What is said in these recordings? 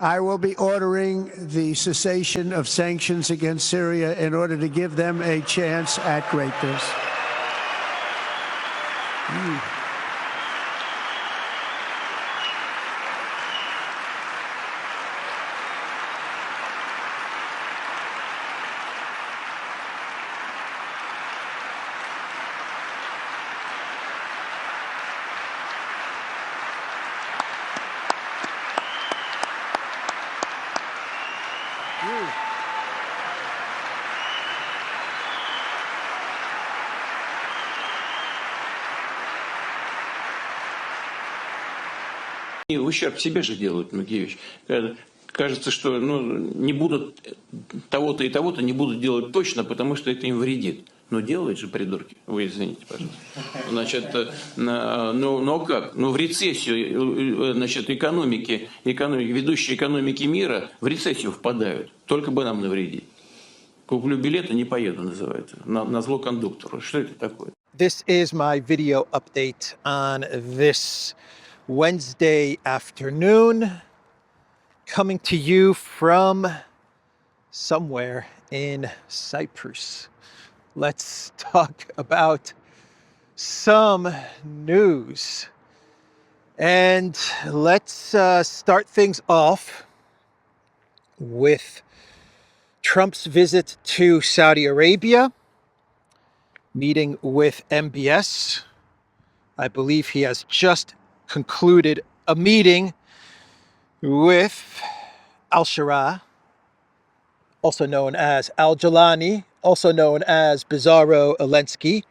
I will be ordering the cessation of sanctions against Syria in order to give them a chance at greatness. И ущерб себе же делают многие вещи. Кажется, что не будут того-то и того-то не будут делать точно, потому что это им вредит. Но делают же придурки. Вы извините, пожалуйста. Значит, как? В рецессию, значит, ведущие экономики мира в рецессию впадают. Только бы нам навредить. Куплю билеты, не поеду, называется. На зло кондуктору. Что это такое? This is my video update on this Wednesday afternoon, coming to you from somewhere in Cyprus. Let's talk about some news. And let's start things off with Trump's visit to Saudi Arabia, meeting with MBS. I believe he has just concluded a meeting with Al-Shara, also known as Al-Golani, also known as Bizarro Zelensky,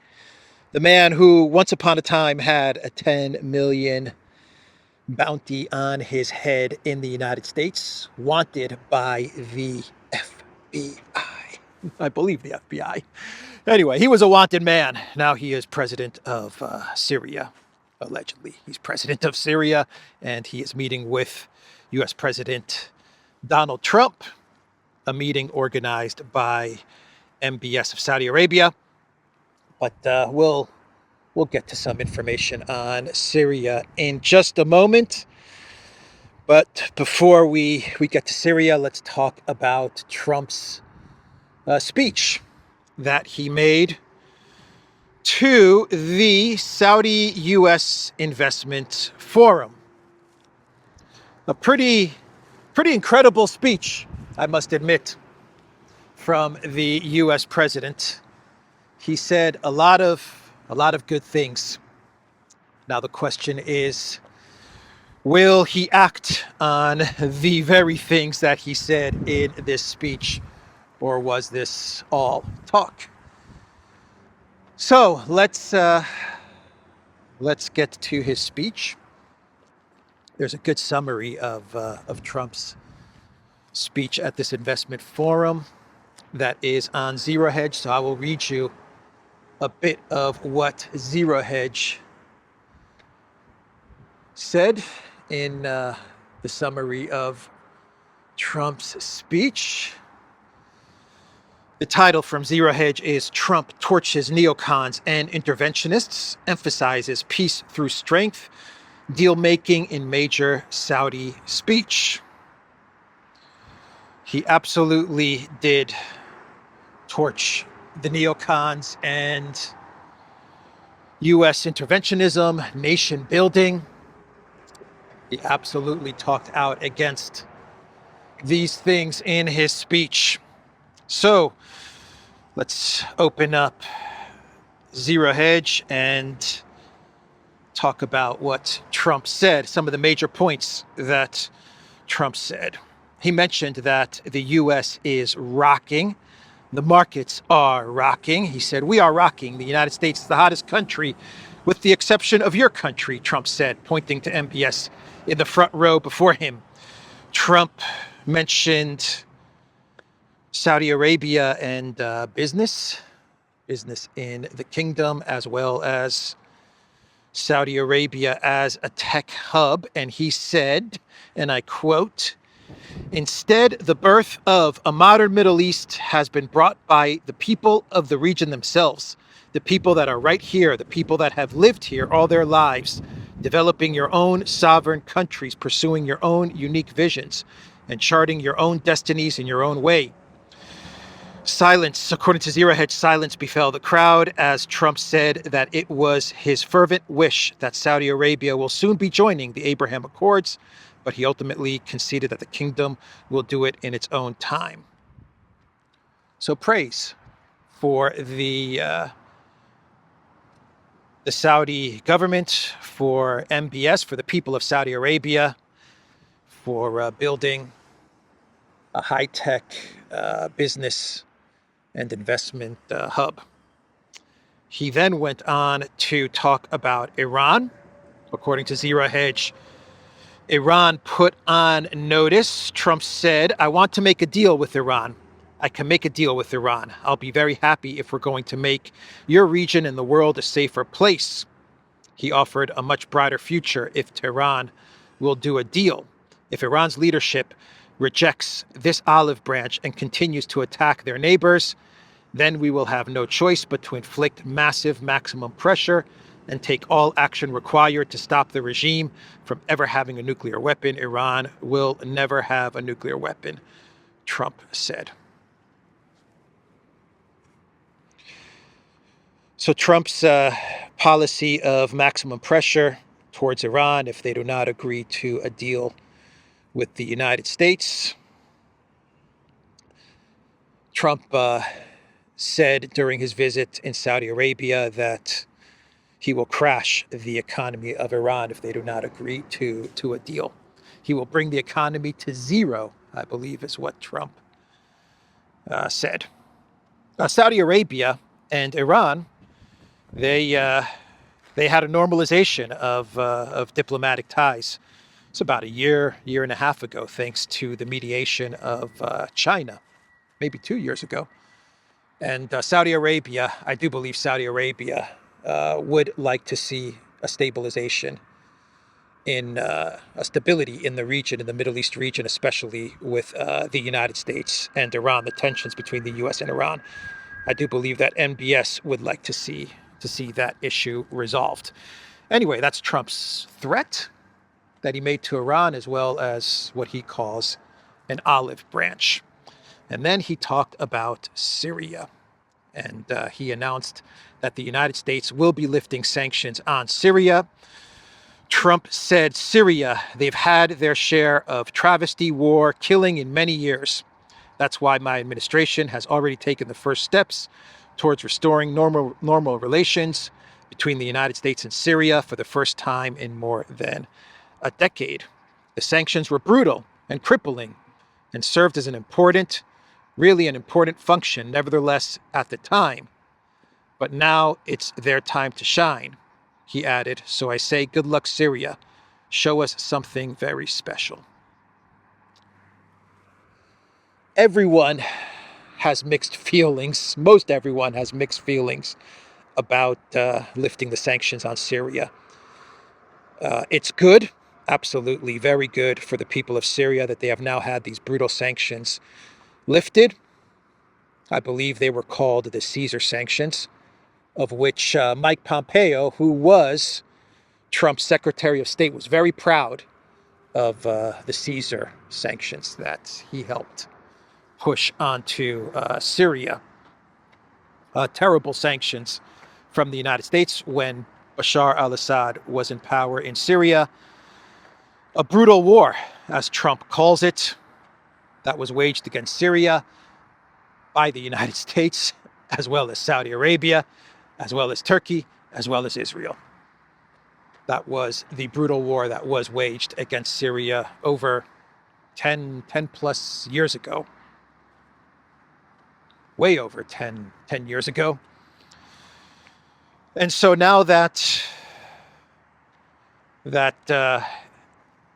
the man who once upon a time had a 10 million bounty on his head in the United States, wanted by the FBI. I believe the FBI. Anyway, he was a wanted man. Now he is president of Syria. Allegedly, he's president of Syria, and he is meeting with U.S. President Donald Trump, a meeting organized by MBS of Saudi Arabia. But we'll get to some information on Syria in just a moment. But before we get to Syria, let's talk about Trump's speech that he made to the Saudi-U.S. Investment Forum. A pretty incredible speech, I must admit, from the U.S. president. He said a lot of good things. Now the question is, will he act on the very things that he said in this speech, or was this all talk? So let's get to his speech. There's a good summary of Trump's speech at this investment forum that is on Zero Hedge. So I will read you a bit of what Zero Hedge said in the summary of Trump's speech. The title from Zero Hedge is Trump Torches Neocons and Interventionists, Emphasizes Peace Through Strength, Deal Making in Major Saudi Speech. He absolutely did torch the neocons and U.S. interventionism, nation building. He absolutely talked out against these things in his speech. So let's open up Zero Hedge and talk about what Trump said, some of the major points that Trump said. He mentioned that the U.S. is rocking. The markets are rocking. He said, we are rocking. The United States is the hottest country, with the exception of your country, Trump said, pointing to MBS in the front row before him. Trump mentioned Saudi Arabia and business in the kingdom, as well as Saudi Arabia as a tech hub. And he said, and I quote, instead, the birth of a modern Middle East has been brought by the people of the region themselves, the people that are right here, the people that have lived here all their lives, developing your own sovereign countries, pursuing your own unique visions. and charting your own destinies in your own way. Silence, according to Zero Hedge, silence befell the crowd as Trump said that it was his fervent wish that Saudi Arabia will soon be joining the Abraham Accords, but he ultimately conceded that the kingdom will do it in its own time. So praise for the Saudi government, for MBS, for the people of Saudi Arabia, for building a high-tech business and investment hub. He then went on to talk about Iran. According to Zero Hedge, Iran put on notice. Trump said, I want to make a deal with Iran. I can make a deal with Iran. I'll be very happy if we're going to make your region and the world a safer place. He offered a much brighter future if Tehran will do a deal. If Iran's leadership rejects this olive branch and continues to attack their neighbors, then we will have no choice but to inflict massive maximum pressure and take all action required to stop the regime from ever having a nuclear weapon. Iran will never have a nuclear weapon, Trump said. So Trump's policy of maximum pressure towards Iran if they do not agree to a deal with the United States. Trump said during his visit in Saudi Arabia that he will crash the economy of Iran if they do not agree to a deal. He will bring the economy to zero, I believe is what Trump said. Saudi Arabia and Iran, they had a normalization of diplomatic ties. It's about a year and a half ago, thanks to the mediation of China, maybe 2 years ago. And Saudi Arabia, I do believe Saudi Arabia would like to see a stabilization in a stability in the region, in the Middle East region, especially with the United States and Iran, the tensions between the U.S. and Iran. I do believe that MBS would like to see that issue resolved. Anyway, that's Trump's threat that he made to Iran, as well as what he calls an olive branch. And then he talked about Syria. And he announced that the United States will be lifting sanctions on Syria. Trump said, Syria, they've had their share of travesty, war, killing in many years. That's why my administration has already taken the first steps towards restoring normal relations between the United States and Syria for the first time in more than a decade. The sanctions were brutal and crippling and served as an important function, nevertheless, at the time. But now it's their time to shine, he added. So I say, good luck, Syria. Show us something very special. Everyone has mixed feelings. Most everyone has mixed feelings about lifting the sanctions on Syria. It's good, absolutely very good for the people of Syria that they have now had these brutal sanctions lifted. I believe they were called the Caesar sanctions, of which Mike Pompeo, who was Trump's Secretary of State, was very proud of the Caesar sanctions that he helped push onto Syria. Terrible sanctions from the United States when Bashar al-Assad was in power in Syria. A brutal war, as Trump calls it, that was waged against Syria by the United States, as well as Saudi Arabia, as well as Turkey, as well as Israel. That was the brutal war that was waged against Syria over 10 plus years ago. Way over 10 years ago. And so now that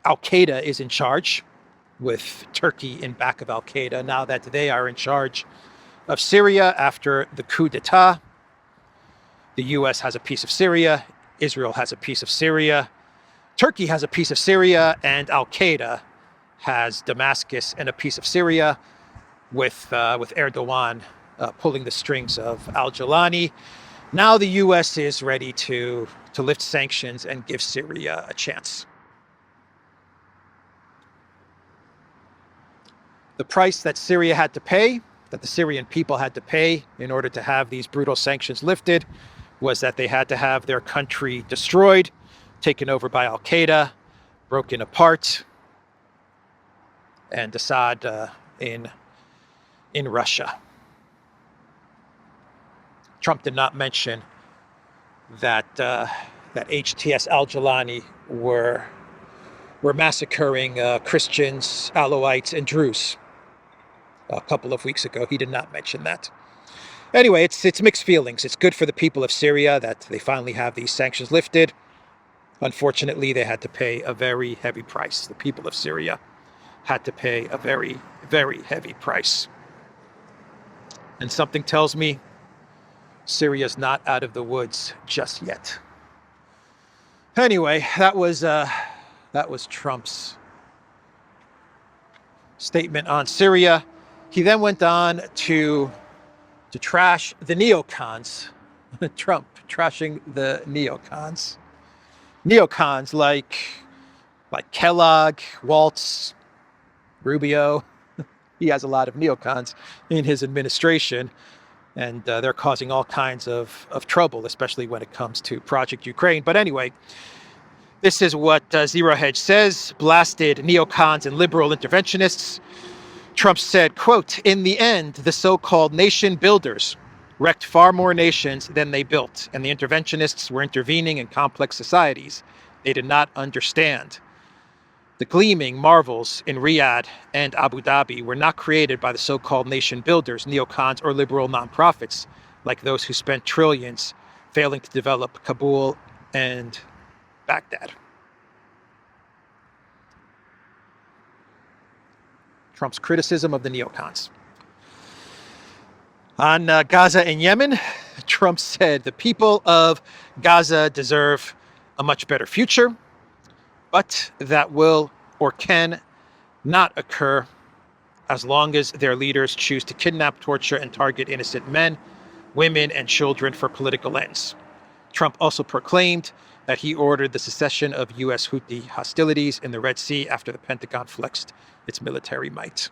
Al-Qaeda is in charge, with Turkey in back of Al-Qaeda, now that they are in charge of Syria after the coup d'etat, the U.S. has a piece of Syria, Israel has a piece of Syria, Turkey has a piece of Syria, and Al-Qaeda has Damascus and a piece of Syria, with Erdogan pulling the strings of Al-Golani. Now the U.S. is ready to lift sanctions and give Syria a chance. The price that Syria had to pay, that the Syrian people had to pay in order to have these brutal sanctions lifted, was that they had to have their country destroyed, taken over by Al-Qaeda, broken apart, and Assad in Russia. Trump did not mention that HTS Al-Golani were massacring Christians, Alawites, and Druze a couple of weeks ago. He did not mention that. Anyway, it's mixed feelings. It's good for the people of Syria that they finally have these sanctions lifted. Unfortunately, they had to pay a very heavy price. The people of Syria had to pay a very, very heavy price. And something tells me Syria's not out of the woods just yet. Anyway, that was Trump's statement on Syria. He then went on to trash the neocons. Trump trashing the neocons. Neocons like Kellogg, Waltz, Rubio. He has a lot of neocons in his administration, and they're causing all kinds of trouble, especially when it comes to Project Ukraine. But anyway, this is what Zero Hedge says, blasted neocons and liberal interventionists. Trump said, quote, "In the end, the so-called nation builders wrecked far more nations than they built, and the interventionists were intervening in complex societies they did not understand. The gleaming marvels in Riyadh and Abu Dhabi were not created by the so-called nation builders, neocons, or liberal nonprofits, like those who spent trillions failing to develop Kabul and Baghdad." Trump's criticism of the neocons. On Gaza and Yemen, Trump said the people of Gaza deserve a much better future, but that will or can not occur as long as their leaders choose to kidnap, torture, and target innocent men, women, and children for political ends. Trump also proclaimed that he ordered the cessation of U.S. Houthi hostilities in the Red Sea after the Pentagon flexed its military might.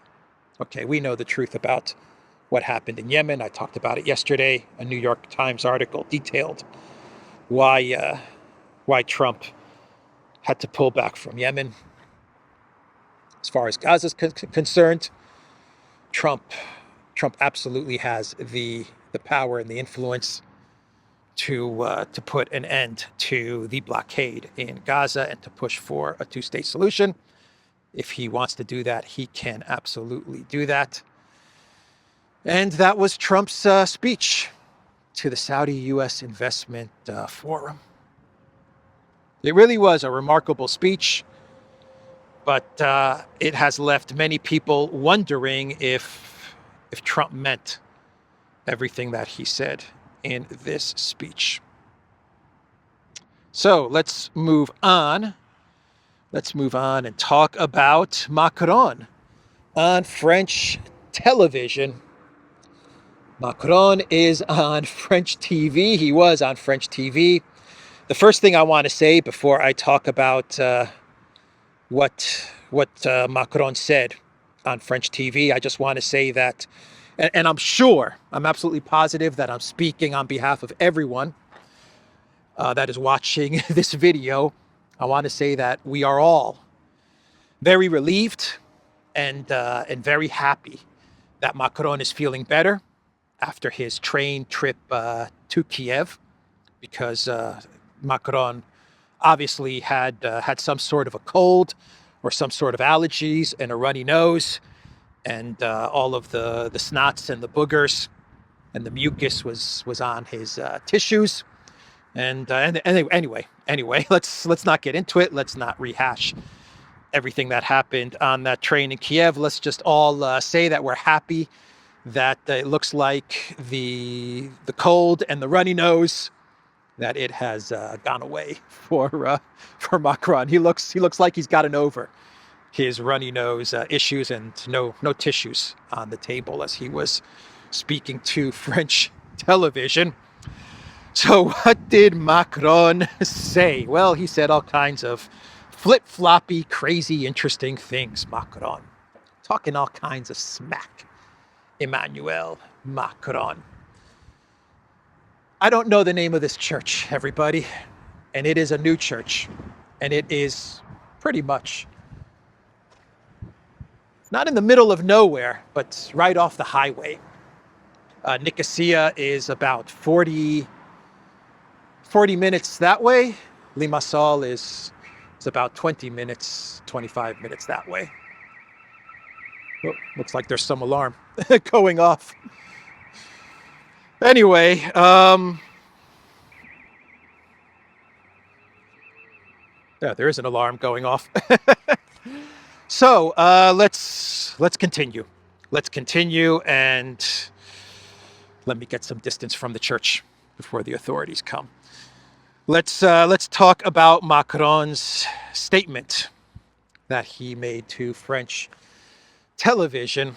Okay, we know the truth about what happened in Yemen. I talked about it yesterday. A New York Times article detailed why Trump had to pull back from Yemen. As far as Gaza is concerned, Trump absolutely has the power and the influence to put an end to the blockade in Gaza and to push for a two-state solution. If he wants to do that, he can absolutely do that. And that was Trump's speech to the Saudi-U.S. Investment Forum. It really was a remarkable speech, but it has left many people wondering if Trump meant everything that he said in this speech. So let's move on. Let's move on and talk about Macron on French television. Macron is on French TV. He was on French TV. The first thing I want to say before I talk about what Macron said on French TV, I just want to say that, and I'm absolutely positive that I'm speaking on behalf of everyone that is watching this video. I want to say that we are all very relieved and very happy that Macron is feeling better after his train trip to Kiev, because Macron obviously had some sort of a cold or some sort of allergies and a runny nose, and all of the snots and the boogers and the mucus was on his tissues. And anyway, let's not get into it. Let's not rehash everything that happened on that train in Kiev. Let's just all say that we're happy that it looks like the cold and the runny nose, that it has gone away for Macron. He looks like he's gotten over his runny nose issues, and no tissues on the table as he was speaking to French television. So what did Macron say? Well, he said all kinds of flip-floppy, crazy, interesting things, Macron. talking all kinds of smack. Emmanuel Macron. I don't know the name of this church, everybody, and it is a new church, and it is pretty much not in the middle of nowhere, but right off the highway. Nicosia is about 40 minutes that way. Limassol is about 20 minutes, 25 minutes that way. Oh, looks like there's some alarm going off. Anyway, yeah, there is an alarm going off. So let's continue. Let's continue, and let me get some distance from the church before the authorities come. Let's talk about Macron's statement that he made to French television.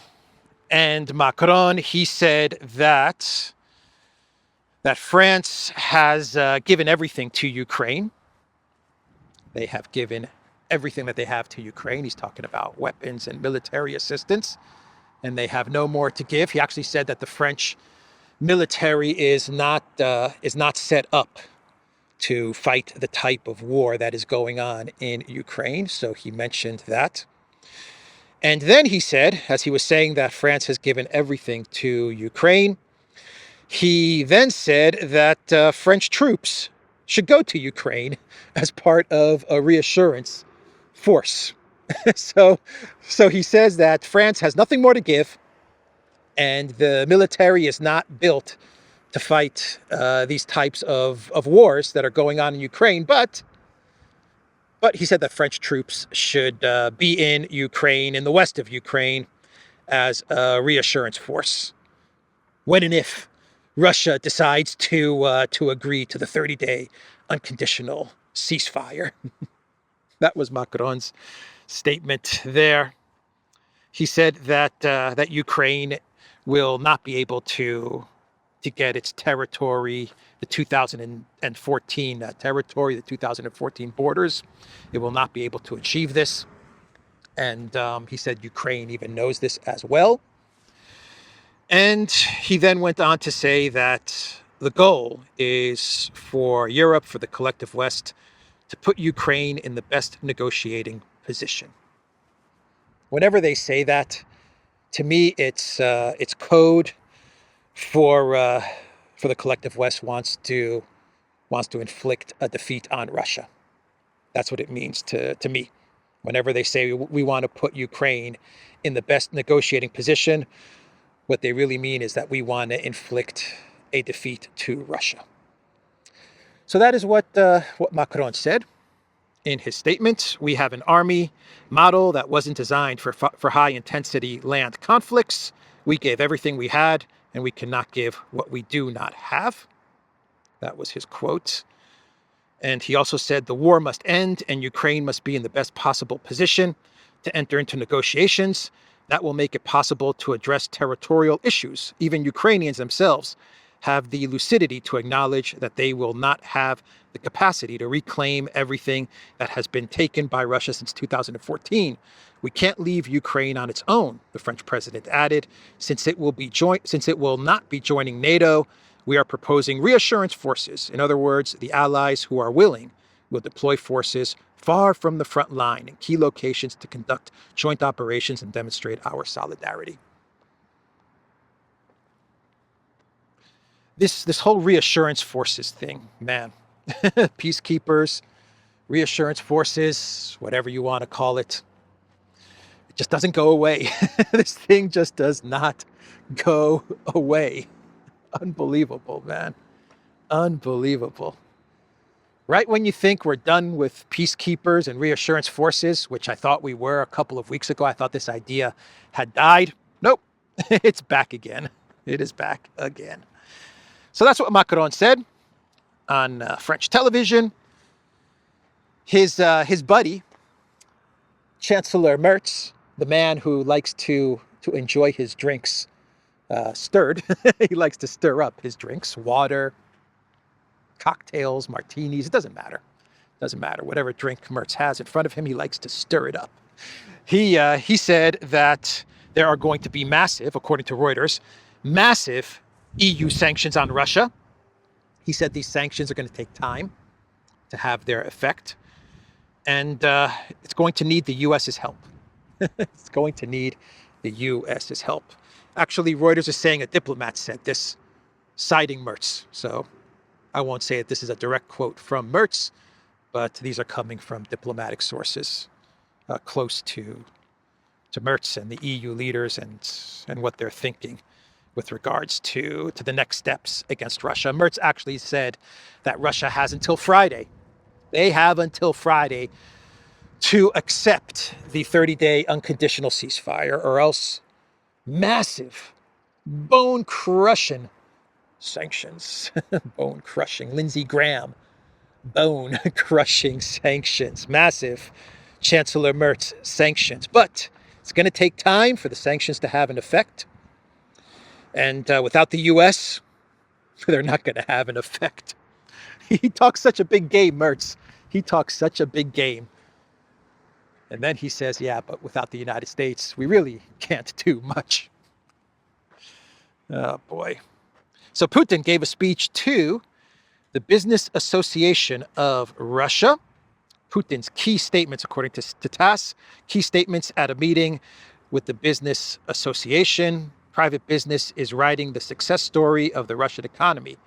And Macron, he said that France has given everything to Ukraine. They have given everything that they have to Ukraine. He's talking about weapons and military assistance, and they have no more to give. He actually said that the French military is not set up to fight the type of war that is going on in Ukraine. So he mentioned that. And then he said, as he was saying that France has given everything to Ukraine, he then said that French troops should go to Ukraine as part of a reassurance force. So he says that France has nothing more to give, and the military is not built to fight these types of wars that are going on in Ukraine. But he said that French troops should be in Ukraine, in the west of Ukraine, as a reassurance force, when and if Russia decides to agree to the 30-day unconditional ceasefire. That was Macron's statement there. He said that Ukraine will not be able to get its territory, the 2014 territory, the 2014 borders. It will not be able to achieve this. And he said Ukraine even knows this as well. And he then went on to say that the goal is for Europe, for the collective West, to put Ukraine in the best negotiating position. Whenever they say that, to me, it's code for the collective West wants to inflict a defeat on Russia. That's what it means to me. Whenever they say we want to put Ukraine in the best negotiating position, what they really mean is that we want to inflict a defeat to Russia. So that is what Macron said in his statement. We have an army model that wasn't designed for high-intensity land conflicts. We gave everything we had, and we cannot give what we do not have. That was his quote. And he also said the war must end, and Ukraine must be in the best possible position to enter into negotiations. That will make it possible to address territorial issues. Even Ukrainians themselves have the lucidity to acknowledge that they will not have the capacity to reclaim everything that has been taken by Russia since 2014. We can't leave Ukraine on its own, the French president added. Since it will not be joining NATO, we are proposing reassurance forces. In other words, the allies who are willing will deploy forces far from the front line in key locations to conduct joint operations and demonstrate our solidarity. This whole reassurance forces thing, man. Peacekeepers, reassurance forces, whatever you want to call it, it just doesn't go away. This thing just does not go away. Unbelievable, man. Unbelievable. Right when you think we're done with peacekeepers and reassurance forces, which I thought we were a couple of weeks ago, I thought this idea had died. Nope, it's back again. It is back again. So that's what Macron said on French television. His buddy, Chancellor Merz, the man who likes to enjoy his drinks stirred. He likes to stir up his drinks, water, cocktails, martinis. It doesn't matter. Doesn't matter. Whatever drink Merz has in front of him, he likes to stir it up. He said that there are going to be massive, according to Reuters, massive EU sanctions on Russia. He said these sanctions are going to take time to have their effect, and it's going to need the U.S.'s help. It's going to need the U.S.'s help. Actually, Reuters is saying a diplomat said this, citing Merz. So I won't say that this is a direct quote from Merz, but these are coming from diplomatic sources close to Merz and the EU leaders and what they're thinking with regards to the next steps against Russia. Merz actually said that Russia has until Friday. They have until Friday to accept the 30-day unconditional ceasefire, or else massive, bone-crushing sanctions. Bone-crushing. Lindsey Graham. Bone-crushing sanctions. Massive. Chancellor Merz sanctions. But it's going to take time for the sanctions to have an effect. And without the U.S., they're not going to have an effect. He talks such a big game, Merz. He talks such a big game. And then he says, yeah, but without the United States, we really can't do much. Oh, boy. So Putin gave a speech to the Business Association of Russia. Putin's key statements, according to TASS, key statements at a meeting with the Business Association. Private business is writing the success story of the Russian economy,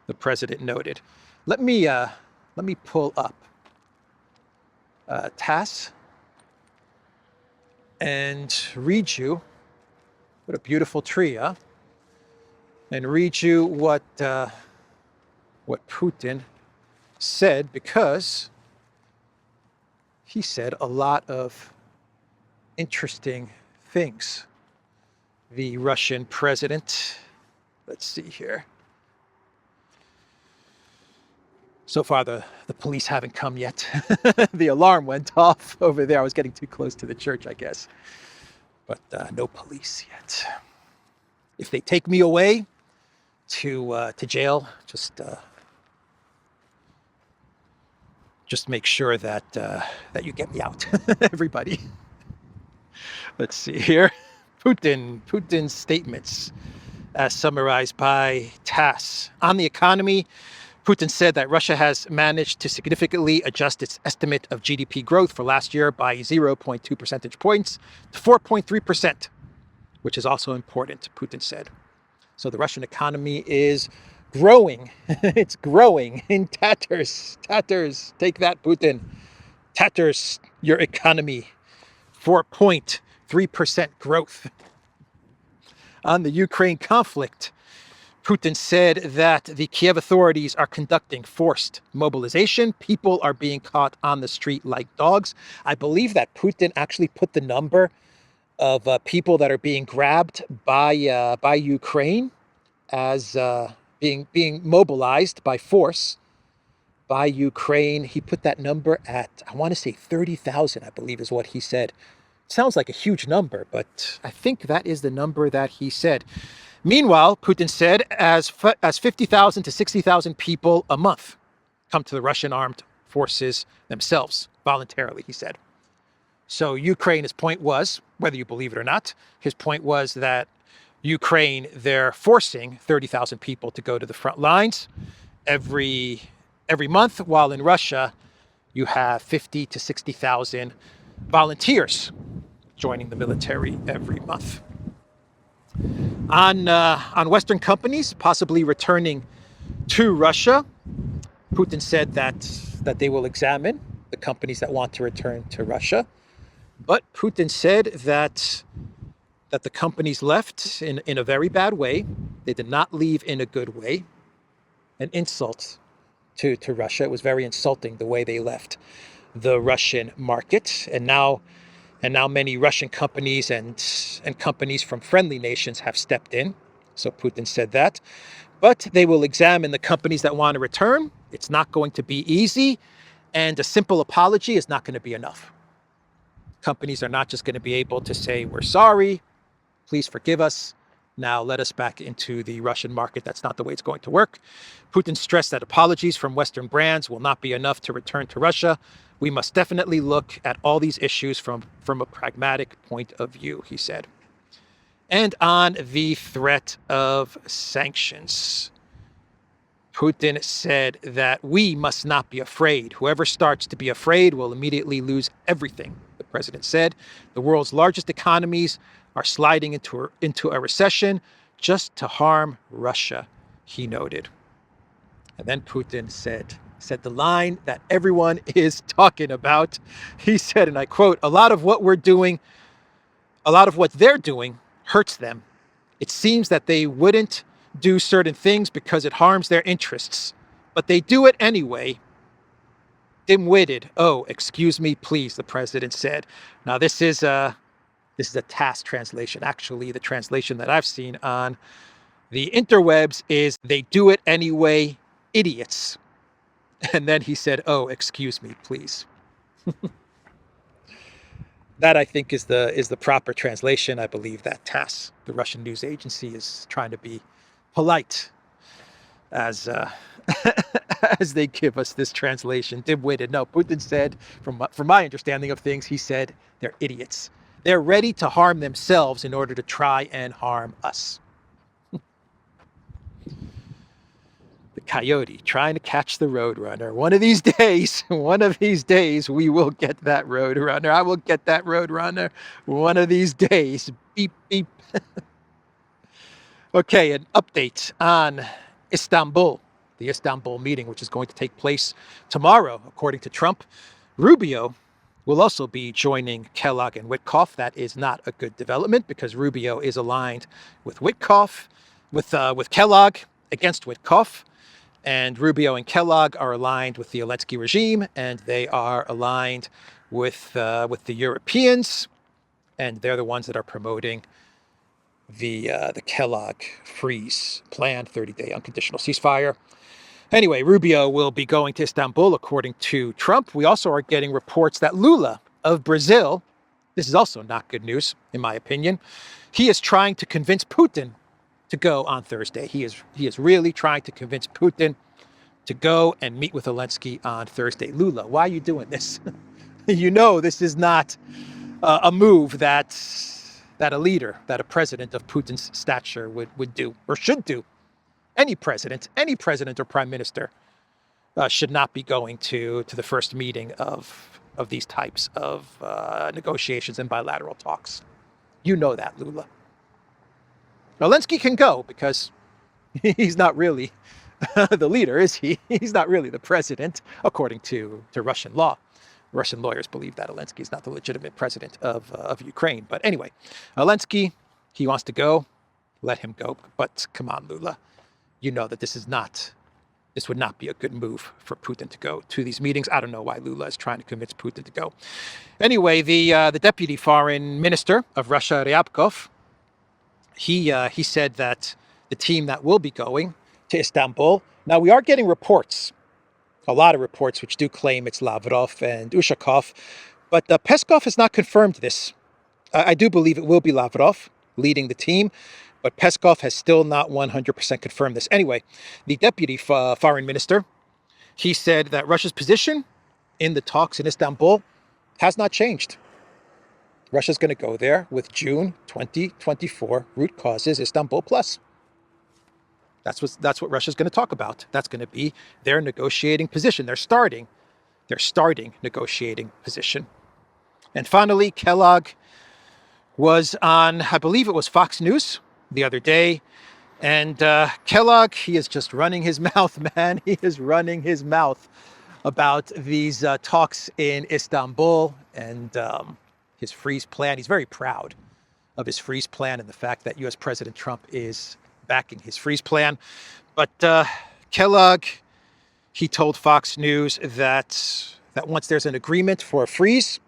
the president noted. Let me pull up TASS and read you, what a beautiful tree, huh? And read you what Putin said, because he said a lot of interesting things. The Russian president, let's see here. So far, the police haven't come yet. The alarm went off over there. I was getting too close to the church, I guess. But no police yet. If they take me away to jail, just make sure that you get me out, everybody. Let's see here. Putin's statements, as summarized by TASS. On the economy, Putin said that Russia has managed to significantly adjust its estimate of GDP growth for last year by 0.2 percentage points to 4.3%, which is also important, Putin said. So the Russian economy is growing. It's growing in tatters. Tatters. Take that, Putin. Tatters your economy. 4.3% growth. On the Ukraine conflict, Putin said that the Kiev authorities are conducting forced mobilization. People are being caught on the street like dogs. I believe that Putin actually put the number of people that are being grabbed by Ukraine as being mobilized by force by Ukraine. He put that number at, I want to say 30,000, I believe is what he said. It sounds like a huge number, but I think that is the number that he said. Meanwhile, Putin said as 50,000 to 60,000 people a month come to the Russian armed forces themselves, voluntarily, he said. So Ukraine, his point was, whether you believe it or not, his point was that Ukraine, they're forcing 30,000 people to go to the front lines every month, while in Russia, you have 50 to 60,000 volunteers joining the military every month. On Western companies possibly returning to Russia, Putin said that they will examine the companies that want to return to Russia. But Putin said that the companies left in a very bad way. They did not leave in a good way. An insult to Russia. It was very insulting the way they left the Russian market. And now many Russian companies and companies from friendly nations have stepped in. So Putin said that. But they will examine the companies that want to return. It's not going to be easy. And a simple apology is not going to be enough. Companies are not just going to be able to say, we're sorry, please forgive us. now let us back into the Russian market. That's not the way it's going to work. Putin stressed that apologies from Western brands will not be enough to return to Russia. We must definitely look at all these issues from a pragmatic point of view, he said. And on the threat of sanctions, Putin said that we must not be afraid. Whoever starts to be afraid will immediately lose everything, the president said. The world's largest economies are sliding into a recession just to harm Russia, he noted. And then Putin said the line that everyone is talking about. He said, and I quote, a lot of what they're doing hurts them. It seems that they wouldn't do certain things because it harms their interests, but they do it anyway. Dim-witted. Oh, excuse me, please, the president said. Now, this is a TASS translation. Actually, the translation that I've seen on the interwebs is they do it anyway, idiots. And then he said, oh, excuse me, please. That, I think, is the proper translation. I believe that TASS, the Russian news agency, is trying to be polite as as they give us this translation. Dim-witted. No, Putin said, from my understanding of things, he said they're idiots. They're ready to harm themselves in order to try and harm us. The coyote trying to catch the roadrunner. One of these days, we will get that roadrunner. I will get that roadrunner one of these days. Beep, beep. Okay, an update on Istanbul, the Istanbul meeting, which is going to take place tomorrow, according to Trump. Rubio will also be joining Kellogg and Witkoff. That is not a good development because Rubio is aligned with Witkoff, with Kellogg against Witkoff. And Rubio and Kellogg are aligned with the Zelensky regime, and they are aligned with the Europeans, and they're the ones that are promoting the Kellogg freeze plan, 30-day unconditional ceasefire. Anyway, Rubio will be going to Istanbul, according to Trump. We also are getting reports that Lula of Brazil, this is also not good news, in my opinion, he is trying to convince Putin to go on Thursday. He is really trying to convince Putin to go and meet with Zelensky on Thursday. Lula, why are you doing this? You know this is not a move that a leader, that a president of Putin's stature would do or should do. Any president or prime minister should not be going to the first meeting of these types of negotiations and bilateral talks. You know that, Lula. Zelensky can go because he's not really the leader, is he? He's not really the president, according to Russian law. Russian lawyers believe that Zelensky is not the legitimate president of Ukraine. But anyway, Zelensky, he wants to go. Let him go. But come on, Lula. You know that this would not be a good move for Putin to go to these meetings. I don't know why Lula is trying to convince Putin to go. Anyway, the deputy foreign minister of Russia, Ryabkov, he said that the team that will be going to Istanbul. Now, we are getting reports, a lot of reports, which do claim it's Lavrov and Ushakov, but Peskov has not confirmed this. I do believe it will be Lavrov leading the team, but Peskov has still not 100% confirmed this. Anyway, the deputy foreign minister, he said that Russia's position in the talks in Istanbul has not changed. Russia's going to go there with June 2024 root causes Istanbul Plus. That's what Russia's going to talk about. That's going to be their negotiating position. Their starting negotiating position. And finally, Kellogg was on, I believe it was Fox News the other day. And Kellogg, he is just running his mouth, man. He is running his mouth about these talks in Istanbul and his freeze plan. He's very proud of his freeze plan and the fact that U.S. President Trump is backing his freeze plan. But Kellogg, he told Fox News that once there's an agreement for a freeze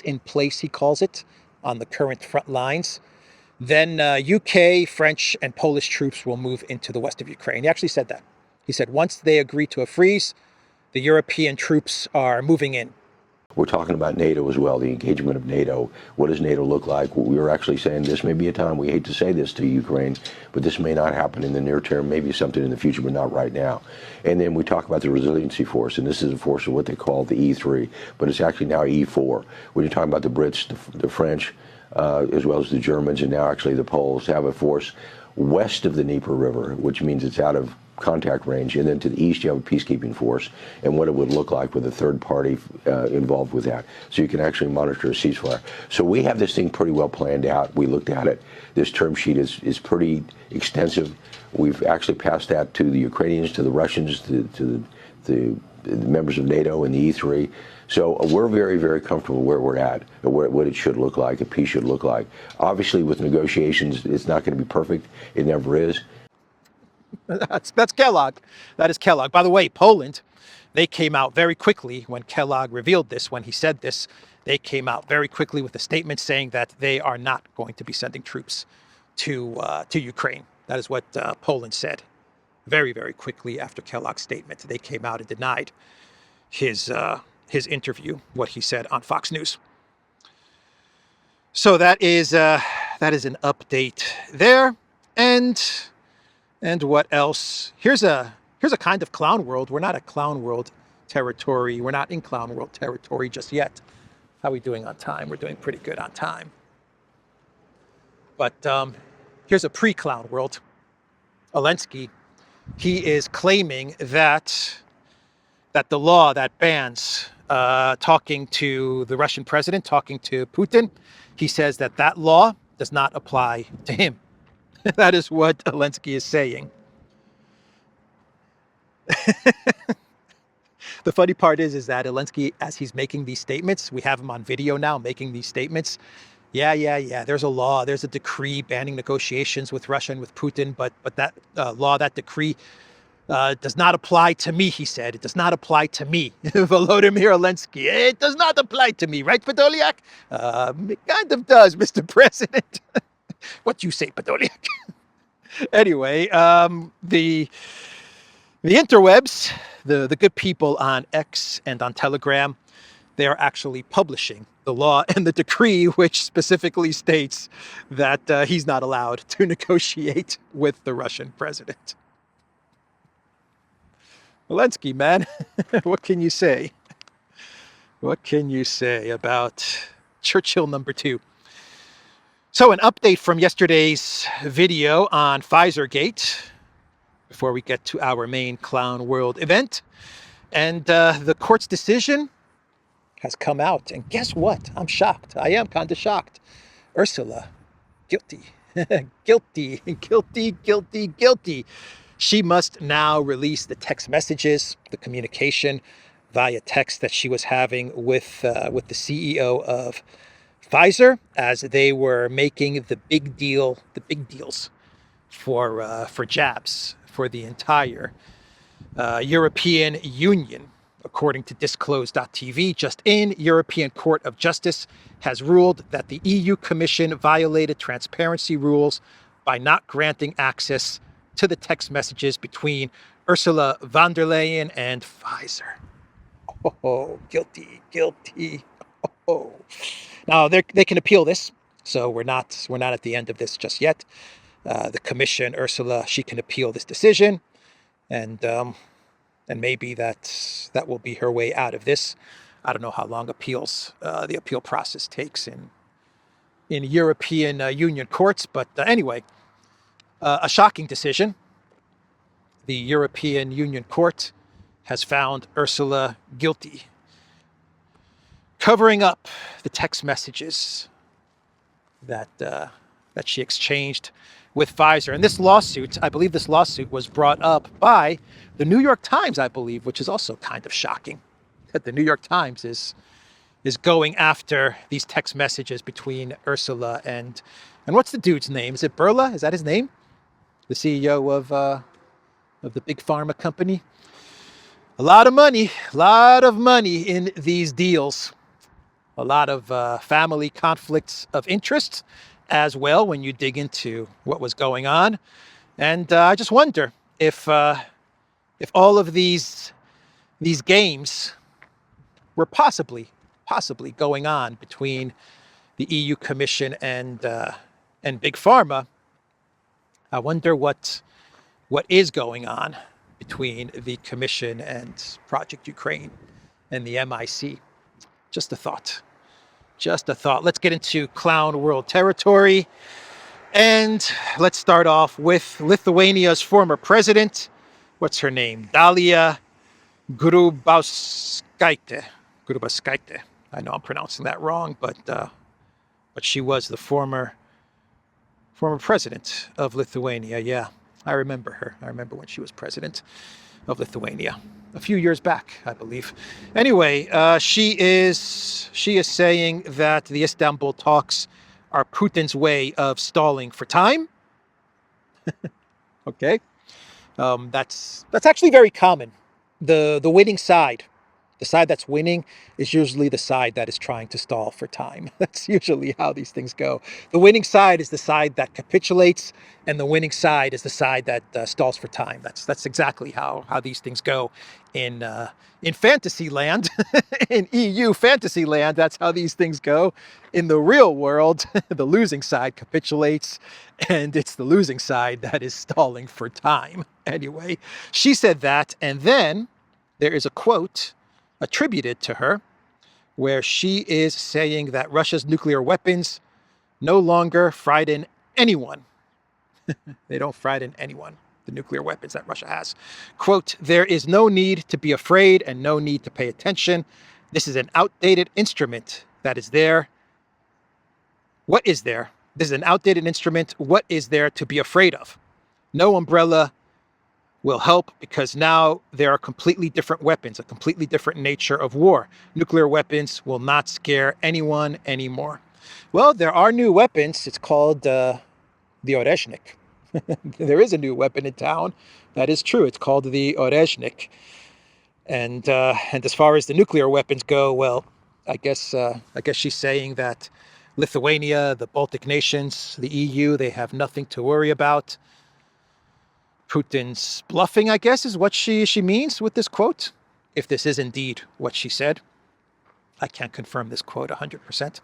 in place, he calls it, on the current front lines, then UK, French, and Polish troops will move into the west of Ukraine. He actually said that. He said once they agree to a freeze, the European troops are moving in. We're talking about NATO as well, the engagement of NATO. What does NATO look like? We were actually saying this may be a time, we hate to say this to Ukraine, but this may not happen in the near term, maybe something in the future, but not right now. And then we talk about the resiliency force, and this is a force of what they call the E3, but it's actually now E4. When you're talking about the Brits, the French, as well as the Germans, and now actually the Poles have a force west of the Dnieper River, which means it's out of contact range, and then to the east you have a peacekeeping force, and what it would look like with a third party involved with that, so you can actually monitor a ceasefire. So we have this thing pretty well planned out. We looked at it. This term sheet is pretty extensive. We've actually passed that to the Ukrainians, to the Russians, to the members of NATO and the E3. So we're very, very comfortable where we're at, and what it should look like, a peace should look like. Obviously, with negotiations, it's not going to be perfect. It never is. That's Kellogg. That is Kellogg. By the way, Poland, they came out very quickly when Kellogg revealed this, when he said this. They came out very quickly with a statement saying that they are not going to be sending troops to Ukraine. That is what Poland said. Very, very quickly after Kellogg's statement, they came out and denied his interview, what he said on Fox News. So that is an update there. And what else? Here's a kind of clown world. We're not at clown world territory. We're not in clown world territory just yet. How are we doing on time? We're doing pretty good on time. But here's a pre-clown world. Zelensky, he is claiming that the law that bans talking to the Russian president, talking to Putin, he says that law does not apply to him. That is what Zelensky is saying. The funny part is that Zelensky, as he's making these statements, we have him on video now making these statements. Yeah. There's a law, there's a decree banning negotiations with Russia and with Putin, but that law, that decree does not apply to me, he said. It does not apply to me. Volodymyr Zelensky. It does not apply to me, right, Podolyak? It kind of does, Mr. President. What you say, Podolyak? Anyway, the interwebs, the good people on X and on Telegram, they are actually publishing the law and the decree, which specifically states that he's not allowed to negotiate with the Russian president. Zelensky, man, what can you say? What can you say about Churchill number 2? So an update from yesterday's video on Pfizergate, before we get to our main Clown World event. And the court's decision has come out. And guess what? I'm shocked. I am kind of shocked. Ursula, guilty. Guilty. She must now release the text messages, the communication via text that she was having with the CEO of Pfizer, as they were making the big deals for jabs for the entire European Union. According to disclosed.tv, just in, European Court of Justice has ruled that the EU Commission violated transparency rules by not granting access to the text messages between Ursula von der Leyen and Pfizer. Oh, guilty. Oh. Now they can appeal this, so we're not at the end of this just yet. The Commission, Ursula, she can appeal this decision, and maybe that will be her way out of this. I don't know how long the appeal process takes in European Union courts, but anyway, a shocking decision. The European Union Court has found Ursula guilty, covering up the text messages that she exchanged with Pfizer. And this lawsuit, I believe this lawsuit was brought up by the New York Times, I believe, which is also kind of shocking that the New York Times is going after these text messages between Ursula and what's the dude's name? Is it Burla? Is that his name? The CEO of the big pharma company. A lot of money in these deals. A lot of family conflicts of interest as well when you dig into what was going on. And I just wonder if all of these games were possibly possibly going on between the EU Commission and Big Pharma. I wonder what is going on between the Commission and Project Ukraine and the MIC. Just a thought. Just a thought. Let's get into clown world territory. And let's start off with Lithuania's former president. What's her name? Dalia Grybauskaitė. Grybauskaitė. I know I'm pronouncing that wrong, but she was the former president of Lithuania. Yeah, I remember her. I remember when she was president of Lithuania a few years back, I believe. Anyway, she is saying that the Istanbul talks are Putin's way of stalling for time. Okay, that's actually very common. The winning side, the side that's winning, is usually the side that is trying to stall for time. That's usually how these things go. The winning side is the side that capitulates, and the winning side is the side that stalls for time. That's exactly how these things go in fantasy land, in EU fantasy land. That's how these things go. In the real world, the losing side capitulates, and it's the losing side that is stalling for time. Anyway, she said that, and then there is a quote attributed to her where she is saying that Russia's nuclear weapons no longer frighten anyone. They don't frighten anyone, the nuclear weapons that Russia has. Quote, "There is no need to be afraid and no need to pay attention. This is an outdated instrument that is there. What is there? This is an outdated instrument. What is there to be afraid of? No umbrella will help because now there are completely different weapons, a completely different nature of war. Nuclear weapons will not scare anyone anymore." Well, there are new weapons. It's called the Orezhnik. There is a new weapon in town. That is true. It's called the Orezhnik. And as far as the nuclear weapons go, well, I guess she's saying that Lithuania, the Baltic nations, the EU, they have nothing to worry about. Putin's bluffing, I guess, is what she means with this quote, if this is indeed what she said. I can't confirm this quote 100%,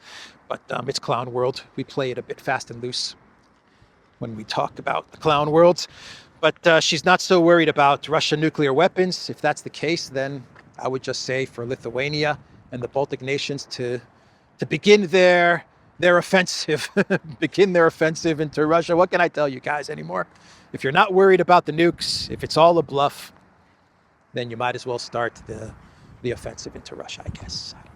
but it's clown world. We play it a bit fast and loose when we talk about the clown worlds. But she's not so worried about Russian nuclear weapons. If that's the case, then I would just say for Lithuania and the Baltic nations to begin their offensive, begin their offensive into Russia. What can I tell you guys anymore? If you're not worried about the nukes, if it's all a bluff, then you might as well start the offensive into Russia, I guess. I don't know.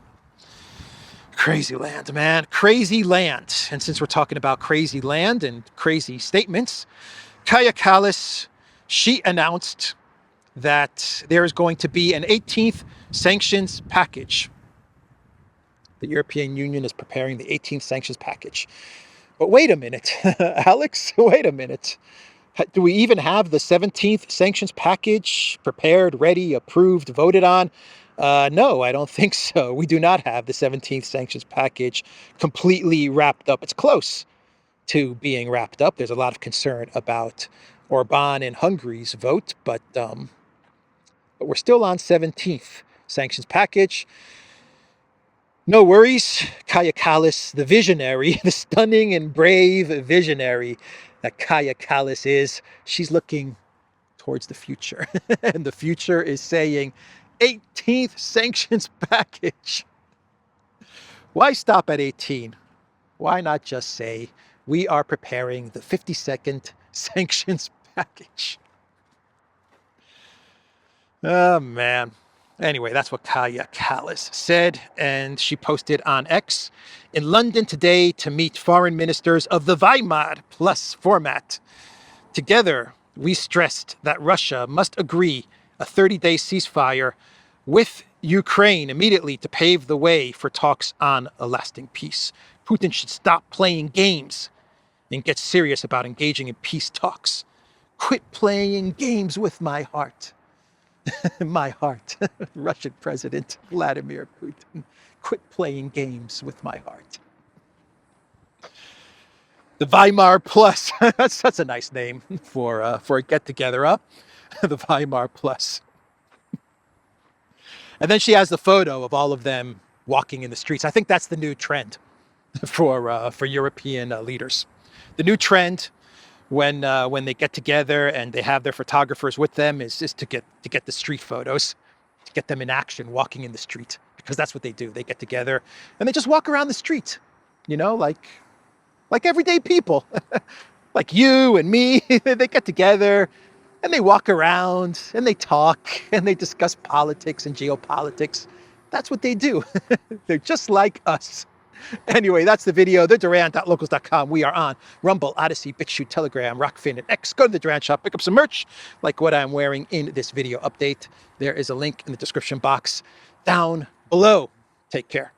Crazy land, man. Crazy land. And since we're talking about crazy land and crazy statements, Kaja Kallas, she announced that there is going to be an 18th sanctions package. The European Union is preparing the 18th sanctions package. But wait a minute, Alex, wait a minute. Do we even have the 17th sanctions package prepared, ready, approved, voted on? No, I don't think so. We do not have the 17th sanctions package completely wrapped up. It's close to being wrapped up. There's a lot of concern about Orban and Hungary's vote, but we're still on 17th sanctions package. No worries, Kaja Kallas, the visionary, the stunning and brave visionary that Kaja Kallas is, she's looking towards the future. And the future is saying 18th sanctions package. Why stop at 18? Why not just say we are preparing the 52nd sanctions package? Oh, man. Anyway, that's what Kaja Kallas said, and she posted on X, "In London today to meet foreign ministers of the Weimar Plus format. Together, we stressed that Russia must agree a 30-day ceasefire with Ukraine immediately to pave the way for talks on a lasting peace. Putin should stop playing games and get serious about engaging in peace talks. Quit playing games with my heart." My heart, Russian President Vladimir Putin. Quit playing games with my heart. The Weimar Plus. That's a nice name for a get-together, huh? The Weimar Plus. And then she has the photo of all of them, walking in the streets. I think that's the new trend for European leaders. The new trend when they get together and they have their photographers with them is to get the street photos, to get them in action, walking in the street, because that's what they do. They get together and they just walk around the street, you know, like everyday people, like you and me. They get together and they walk around and they talk and they discuss politics and geopolitics. That's what they do. They're just like us. Anyway, that's the video. The Duran.locals.com. We are on Rumble, ODYSEE, BitChute, Telegram, Rockfin, and X. Go to the Duran shop, pick up some merch like what I'm wearing in this video update. There is a link in the description box down below. Take care.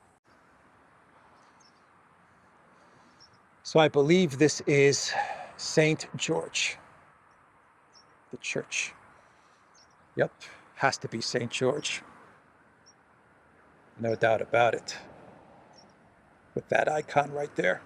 So I believe this is St. George, the church. Yep, has to be St. George. No doubt about it. With that icon right there.